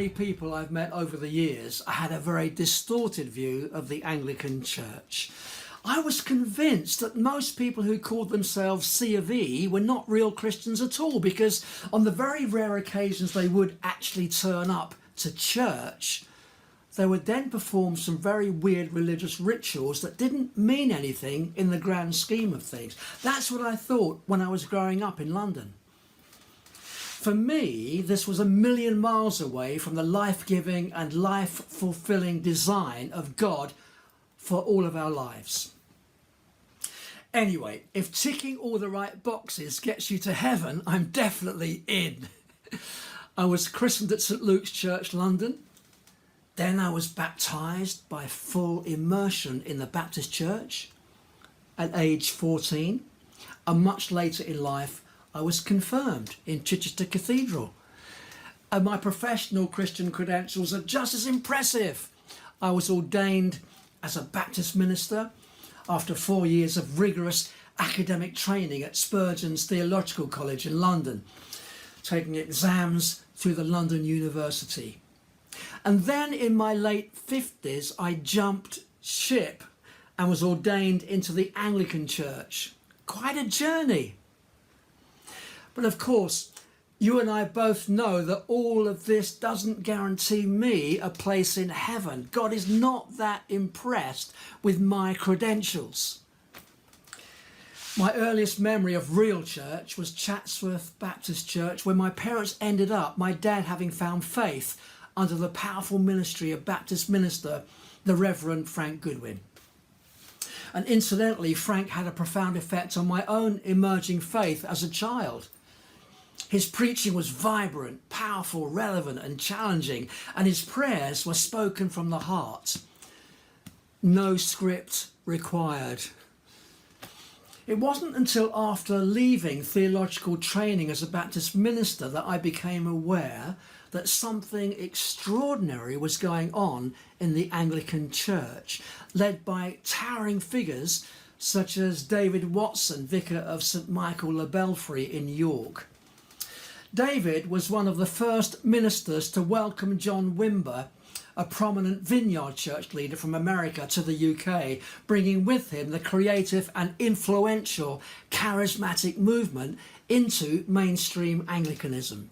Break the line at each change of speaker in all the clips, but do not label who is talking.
many people I've met over the years, I had a very distorted view of the Anglican Church. I was convinced that most people who called themselves C of E were not real Christians at all, because on the very rare occasions they would actually turn up to church, they would then perform some very weird religious rituals that didn't mean anything in the grand scheme of things. That's what I thought when I was growing up in London. For me, this was a million miles away from the life-giving and life-fulfilling design of God for all of our lives. Anyway, if ticking all the right boxes gets you to heaven, I'm definitely in. I was christened at St Luke's Church, London. Then I was baptised by full immersion in the Baptist Church at age 14. And much later in life, I was confirmed in Chichester Cathedral. And my professional Christian credentials are just as impressive. I was ordained as a Baptist minister after 4 years of rigorous academic training at Spurgeon's Theological College in London, taking exams through the London University. And then in my late 50s, I jumped ship and was ordained into the Anglican Church. Quite a journey. But of course, you and I both know that all of this doesn't guarantee me a place in heaven. God is not that impressed with my credentials. My earliest memory of real church was Chatsworth Baptist Church, where my parents ended up, my dad having found faith under the powerful ministry of Baptist minister, the Reverend Frank Goodwin. And incidentally, Frank had a profound effect on my own emerging faith as a child. His preaching was vibrant, powerful, relevant and challenging, and his prayers were spoken from the heart. No script required. It wasn't until after leaving theological training as a Baptist minister that I became aware that something extraordinary was going on in the Anglican Church, led by towering figures such as David Watson, vicar of St Michael le Belfry in York. David was one of the first ministers to welcome John Wimber, a prominent vineyard church leader from America, to the UK, bringing with him the creative and influential charismatic movement into mainstream Anglicanism.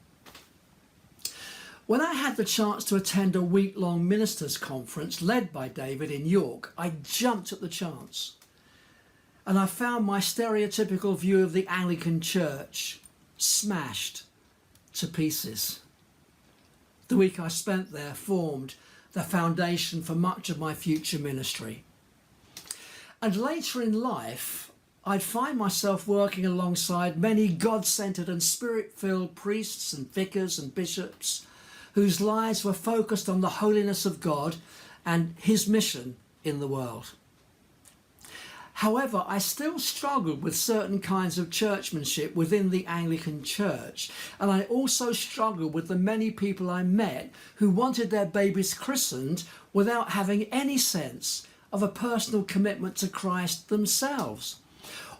When I had the chance to attend a week-long ministers' conference led by David in York, I jumped at the chance. And I found my stereotypical view of the Anglican Church smashed to pieces. The week I spent there formed the foundation for much of my future ministry. And later in life, I'd find myself working alongside many God-centered and spirit-filled priests and vicars and bishops whose lives were focused on the holiness of God and his mission in the world. However, I still struggled with certain kinds of churchmanship within the Anglican Church, and I also struggled with the many people I met who wanted their babies christened without having any sense of a personal commitment to Christ themselves,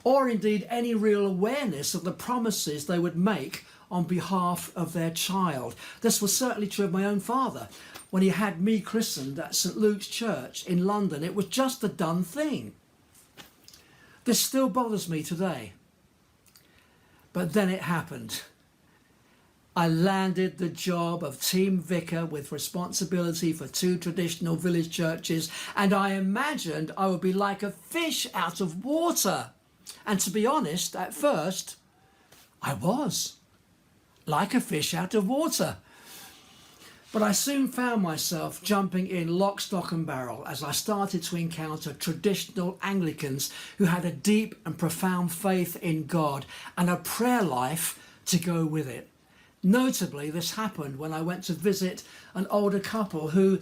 or indeed any real awareness of the promises they would make on behalf of their child. This was certainly true of my own father. When he had me christened at St Luke's Church in London, it was just a done thing. This still bothers me today. But then it happened. I landed the job of team vicar with responsibility for 2 traditional village churches, and I imagined I would be like a fish out of water. And to be honest, at first, I was like a fish out of water. But I soon found myself jumping in lock, stock and barrel as I started to encounter traditional Anglicans who had a deep and profound faith in God and a prayer life to go with it. Notably, this happened when I went to visit an older couple who,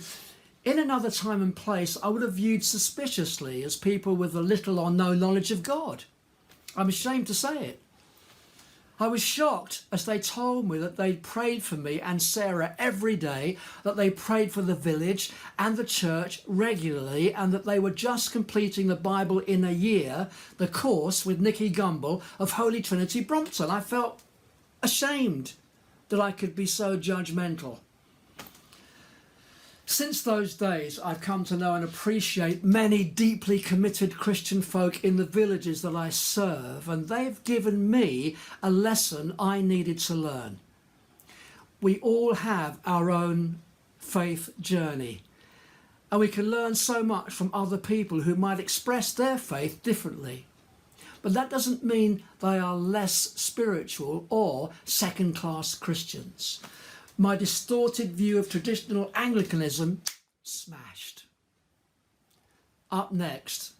in another time and place, I would have viewed suspiciously as people with a little or no knowledge of God. I'm ashamed to say it. I was shocked as they told me that they'd prayed for me and Sarah every day, that they prayed for the village and the church regularly, and that they were just completing the Bible in a year, the course with Nicky Gumbel of Holy Trinity Brompton. I felt ashamed that I could be so judgmental. Since those days, I've come to know and appreciate many deeply committed Christian folk in the villages that I serve, and they've given me a lesson I needed to learn. We all have our own faith journey, and we can learn so much from other people who might express their faith differently. But that doesn't mean they are less spiritual or second-class Christians. My distorted view of traditional Anglicanism smashed. Up next,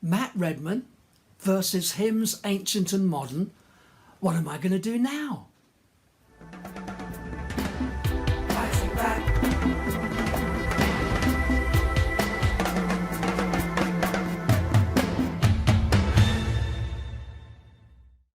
Matt Redman versus hymns ancient and modern. What am I going to do now?